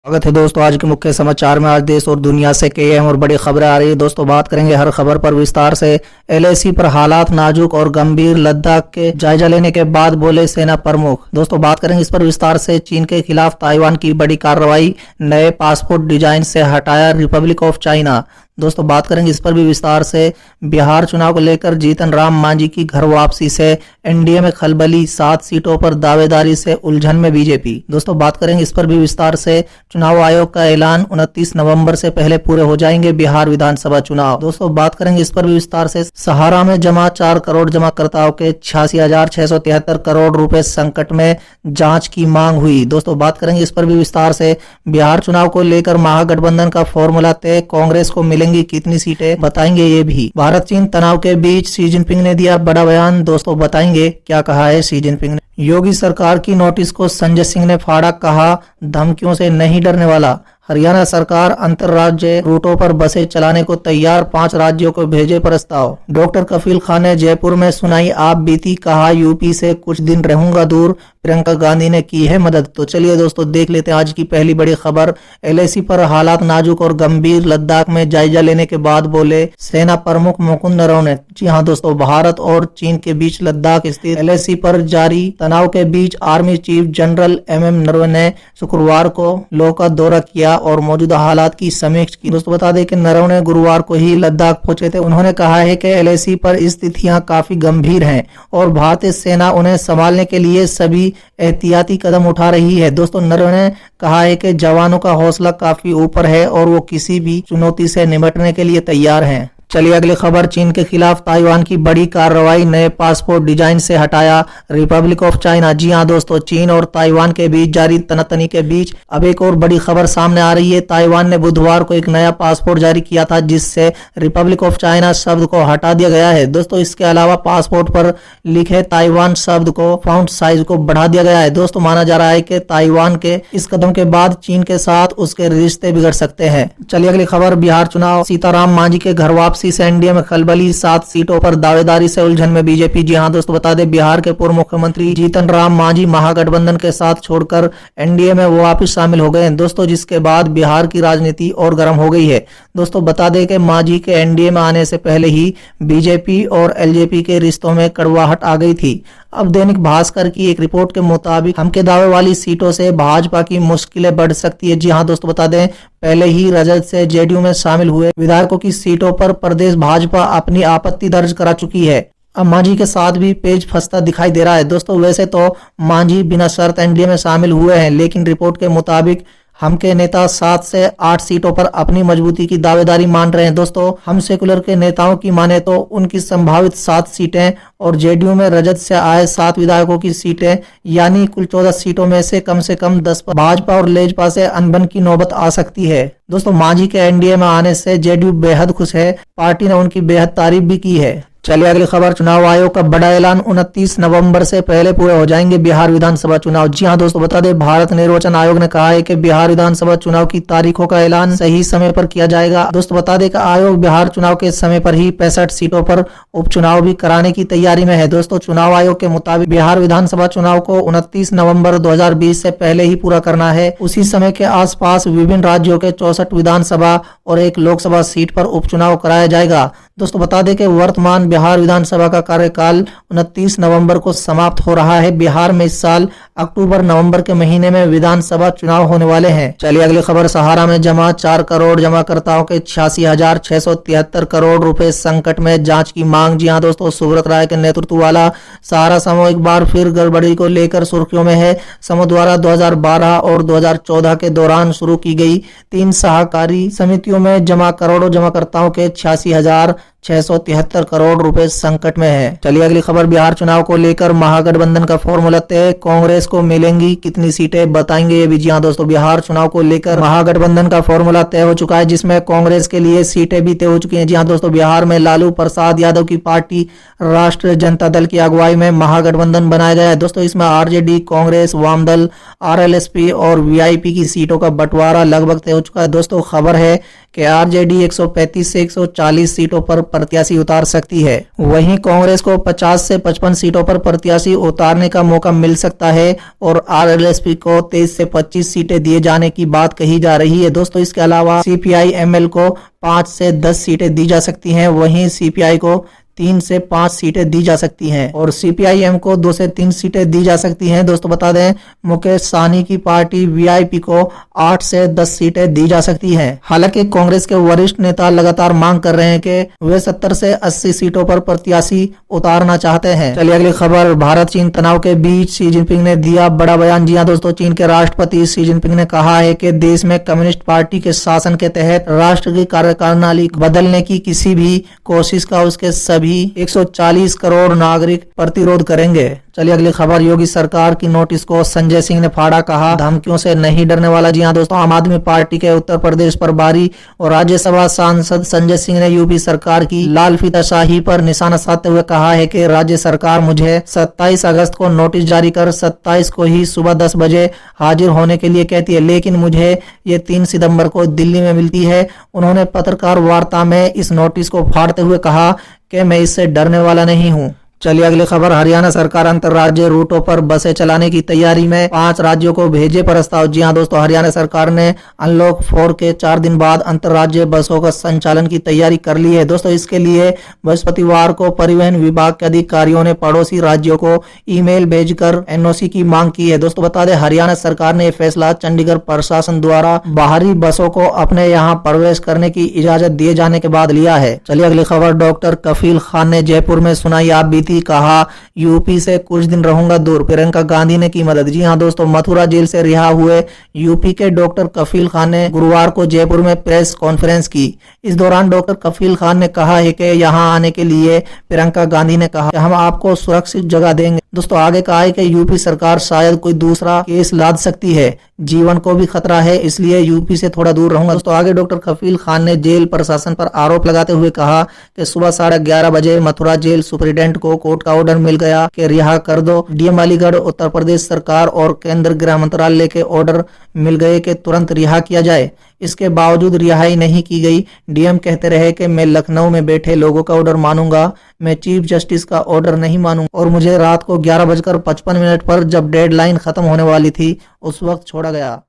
स्वागत है दोस्तों। आज के मुख्य समाचार में आज देश और दुनिया से कई अहम और बड़ी खबरें आ रही है। दोस्तों बात करेंगे हर खबर पर विस्तार से। एलएसी पर हालात नाजुक और गंभीर, लद्दाख के जायजा लेने के बाद बोले सेना प्रमुख। दोस्तों बात करेंगे इस पर विस्तार से। चीन के खिलाफ ताइवान की बड़ी कार्रवाई, नए पासपोर्ट डिजाइन से हटाया रिपब्लिक ऑफ चाइना। दोस्तों बात करेंगे इस पर भी विस्तार से। बिहार चुनाव को लेकर जीतन राम मांझी की घर वापसी से एनडीए में खलबली, 7 सीटों पर दावेदारी से उलझन में बीजेपी। दोस्तों बात करेंगे इस पर भी विस्तार से। चुनाव आयोग का ऐलान, 29 नवंबर से पहले पूरे हो जाएंगे बिहार विधानसभा चुनाव। दोस्तों बात करेंगे इस पर भी विस्तार से। सहारा में जमा 4 करोड़ जमाकर्ताओं के 86,673 करोड़ रुपए संकट में, जांच की मांग हुई। दोस्तों बात करेंगे इस पर भी विस्तार से। बिहार चुनाव को लेकर महागठबंधन का फॉर्मूला तय, कांग्रेस को मिलेंगी कितनी सीटें, बताएंगे ये भी। भारत चीन तनाव के बीच शी जिनपिंग ने दिया बड़ा बयान। दोस्तों बताएंगे क्या कहा है शी जिनपिंग ने। योगी सरकार की नोटिस को संजय सिंह ने फाड़ा, कहा धमकियों से नहीं डरने वाला। हरियाणा सरकार अंतर्राज्यीय रूटों पर बसें चलाने को तैयार, 5 राज्यों को भेजे प्रस्ताव। डॉक्टर कफील खान ने जयपुर में सुनाई आप बीती, कहा यूपी से कुछ दिन रहूंगा दूर, प्रियंका गांधी ने की है मदद। तो चलिए दोस्तों देख लेते हैं आज की पहली बड़ी खबर। एलएसी पर हालात नाजुक और गंभीर, लद्दाख में जायजा लेने के बाद बोले सेना प्रमुख मुकुंद नरवणे। जी हाँ दोस्तों, भारत और चीन के बीच लद्दाख स्थित एलएसी पर जारी तनाव के बीच army chief general MM Naravane ने शुक्रवार को लेह का दौरा किया और मौजूदा हालात की समीक्षा की। दोस्तों बता दें कि नरवणे गुरुवार को ही लद्दाख पहुंचे थे। उन्होंने कहा है कि एलएसी पर स्थितियां काफी गंभीर हैं और भारतीय सेना उन्हें संभालने के लिए सभी एहतियाती कदम उठा रही है। दोस्तों नरवणे ने कहा है कि जवानों का हौसला काफी ऊपर है और वो किसी भी चुनौती से निपटने के लिए तैयार हैं। चलिए अगली खबर। चीन के खिलाफ ताइवान की बड़ी कार्रवाई, नए पासपोर्ट डिजाइन से हटाया रिपब्लिक ऑफ चाइना। जी हां दोस्तों, चीन और ताइवान के बीच जारी तनातनी के बीच अब एक और बड़ी खबर सामने आ रही है। ताइवान ने बुधवार को एक नया पासपोर्ट जारी किया था जिससे रिपब्लिक ऑफ चाइना शब्द को हटा दिया गया है। दोस्तों इसके अलावा पासपोर्ट पर लिखे ताइवान शब्द को फॉन्ट साइज को बढ़ा दिया गया है। दोस्तों माना जा रहा है कि ताइवान के इस कदम के बाद चीन के साथ उसके रिश्ते बिगड़ सकते हैं। चलिए अगली खबर। बिहार चुनाव, सीताराम मांझी के घर वापसी से एनडीए में खलबली, 7 सीटों पर दावेदारी से उलझन में बीजेपी। जी हां दोस्तों, बता दें बिहार के पूर्व मुख्यमंत्री जीतन राम मांझी महागठबंधन के साथ छोड़कर एनडीए में वापस शामिल हो गए हैं। दोस्तों जिसके बाद बिहार की राजनीति और गर्म हो गई है। दोस्तों बता दें कि मांझी के एनडीए में आने से पहले ही बीजेपी और एलजेपी के रिश्तों में कड़वाहट आ गई थी। अब दैनिक भास्कर की एक रिपोर्ट के मुताबिक हमके दावे वाली सीटों से भाजपा की मुश्किलें बढ़ सकती है। जी हां दोस्तों, बता दें पहले ही रजत से जेडीयू में शामिल हुए विधायकों की सीटों पर प्रदेश भाजपा अपनी आपत्ति दर्ज करा चुकी है। अब मांझी के साथ भी पेच फंसता दिखाई दे रहा है। दोस्तों वैसे तो मांझी बिना शर्त एनडीए में शामिल हुए हैं, लेकिन रिपोर्ट के मुताबिक हम के नेता 7 से 8 सीटों पर अपनी मजबूती की दावेदारी मान रहे हैं। दोस्तों हम सेकुलर के नेताओं की माने तो उनकी संभावित 7 सीटें और जेडीयू में रजत से आए 7 विधायकों की सीटें, यानी कुल 14 सीटों में से कम 10 पर भाजपा और लेजपा से अनबन की नौबत आ सकती है। दोस्तों मांझी के एनडीए में आने से जेडीयू बेहद खुश है, पार्टी ने उनकी बेहद तारीफ भी की है। चलिए अगली खबर। चुनाव आयोग का बड़ा ऐलान, 29 नवंबर से पहले पूरे हो जाएंगे बिहार विधानसभा चुनाव। जी हां दोस्तों, बता दें भारत निर्वाचन आयोग ने कहा है कि बिहार विधानसभा चुनाव की तारीखों का ऐलान सही समय पर किया जाएगा। दोस्तों बता दें कि आयोग बिहार चुनाव के समय पर ही 65 सीटों पर उपचुनाव भी कराने की तैयारी में है। दोस्तों चुनाव आयोग के मुताबिक बिहार विधानसभा चुनाव को 29 नवंबर 2020 से पहले ही पूरा करना है। उसी समय के आसपास विभिन्न राज्यों के 64 विधानसभा और 1 लोकसभा सीट पर उपचुनाव कराया जाएगा। दोस्तों बता दें कि वर्तमान बिहार विधानसभा का कार्यकाल 29 नवंबर को समाप्त हो रहा है। बिहार में इस साल अक्टूबर नवंबर के महीने में विधानसभा चुनाव होने वाले हैं। चलिए अगली खबर। सहारा में जमा 4 करोड़ जमाकर्ताओं के 86,673 करोड़ रुपए संकट में, जांच की मांग। जी हां दोस्तों, सुब्रत राय के नेतृत्व वाला सहारा समूह एक बार फिर गड़बड़ी को लेकर सुर्खियों में है। समूह द्वारा 2012 और 2014 के दौरान शुरू की गई 3 सहकारी समितियों में जमा करोड़ों जमाकर्ताओं के 86,673 करोड़ रुपए संकट में है। चलिए अगली खबर। बिहार चुनाव को लेकर महागठबंधन का फॉर्मूला तय, कांग्रेस को मिलेंगी कितनी सीटें, बताएंगे ये भी। जी हां दोस्तों, बिहार चुनाव को लेकर महागठबंधन का फॉर्मूला तय हो चुका है, जिसमें कांग्रेस के लिए सीटें भी तय हो चुकी हैं। जी हां दोस्तों, बिहार में लालू प्रसाद यादव की पार्टी राष्ट्रीय जनता दल की अगुवाई में महागठबंधन बनाया गया है। दोस्तों इसमें आरजेडी, कांग्रेस, वामदल, आरएलएसपी और वीआईपी की सीटों का बंटवारा लगभग तय हो चुका है। दोस्तों खबर है कि आरजेडी 135 से 140 सीटों पर प्रत्याशी उतार सकती है। वहीं कांग्रेस को 50 से 55 सीटों पर प्रत्याशी उतारने का मौका मिल सकता है और आरएलएसपी को 23 से 25 सीटें दिए जाने की बात कही जा रही है। दोस्तों इसके अलावा सीपीआई एमएल को 5 से 10 सीटें दी जा सकती हैं, वहीं सीपीआई को 3 से 5 सीटें दी जा सकती हैं और सीपीआईएम को 2 से 3 सीटें दी जा सकती हैं। दोस्तों बता दें मुकेश सहनी की पार्टी वीआईपी को 8 से 10 सीटें दी जा सकती हैं। हालांकि कांग्रेस के वरिष्ठ नेता लगातार मांग कर रहे हैं कि वे 70 से 80 सीटों पर प्रत्याशी उतारना चाहते हैं। चलिए अगली खबर, भारत चीन तनाव के बीच शी जिनपिंग ने दिया बड़ा बयान। जी हां दोस्तों, चीन के राष्ट्रपति शी जिनपिंग ने कहा है कि देश में कम्युनिस्ट पार्टी के शासन के तहत राष्ट्र की कार्यप्रणाली बदलने की किसी भी कोशिश का उसके सभी 140 करोड़ नागरिक प्रतिरोध करेंगे। चलिए अगली खबर, योगी सरकार की नोटिस को संजय सिंह ने फाड़ा, कहा धमकियों से नहीं डरने वाला। जी हां दोस्तों, आम आदमी पार्टी के उत्तर प्रदेश प्रभारी और राज्यसभा सांसद संजय सिंह ने यूपी सरकार की लाल फीताशाही पर निशाना साधते हुए कहा है कि राज्य सरकार मुझे 27 अगस्त को नोटिस जारी कर 27 को ही सुबह 10 बजे हाजिर होने के लिए कहती है, लेकिन मुझे ये 3 सितंबर को दिल्ली में मिलती है। उन्होंने पत्रकार वार्ता में इस नोटिस को फाड़ते हुए कहा कि मैं इससे डरने वाला नहीं हूं। चलिए अगली खबर, हरियाणा सरकार अंतर्राज्यीय रूटों पर बसें चलाने की तैयारी में, 5 राज्यों को भेजे प्रस्ताव। जी हां दोस्तों, हरियाणा सरकार ने अनलॉक 4 के 4 दिन बाद अंतर्राज्यीय बसों का संचालन की तैयारी कर ली है। दोस्तों इसके लिए बृहस्पतिवार को परिवहन विभाग के अधिकारियों ने पड़ोसी राज्यों को ईमेल भेजकर एनओसी की मांग की है। दोस्तों बता दें हरियाणा सरकार ने यह फैसला चंडीगढ़ प्रशासन द्वारा बाहरी बसों को अपने यहाँ प्रवेश करने की इजाजत दिए जाने के बाद लिया है। चलिए अगली खबर, डॉक्टर कफील खान ने जयपुर में सुनाई आप बीती, कहा यूपी से कुछ दिन रहूंगा दूर, प्रियंका गांधी ने की मदद। जी हां दोस्तों, मथुरा जेल से रिहा हुए यूपी के डॉक्टर कफील खान ने गुरुवार को जयपुर में प्रेस कॉन्फ्रेंस की। इस दौरान डॉक्टर कफील खान ने कहा है कि यहां आने के लिए प्रियंका गांधी ने कहा कि हम आपको सुरक्षित जगह देंगे। दोस्तों आगे कहा है कि यूपी सरकार शायद कोई दूसरा केस लाद सकती है, जीवन को भी खतरा है, इसलिए यूपी से थोड़ा दूर रहूंगा। दोस्तों आगे डॉक्टर कफील खान ने जेल प्रशासन पर आरोप लगाते हुए कहा कि सुबह 11:30 बजे मथुरा जेल सुपरिटेंडेंट को कोर्ट का ऑर्डर मिल गया कि रिहा कर दो। डीएम अलीगढ़, उत्तर प्रदेश सरकार और केंद्र गृह मंत्रालय के ऑर्डर मिल गए कि तुरंत रिहा किया जाए। इसके बावजूद रिहाई नहीं की गई। डीएम कहते रहे कि मैं लखनऊ में बैठे लोगों का ऑर्डर मानूंगा, मैं चीफ जस्टिस का ऑर्डर नहीं मानूंगा। और मुझे रात को 11:55 पर जब डेडलाइन खत्म होने वाली थी उस वक्त छोड़ा गया।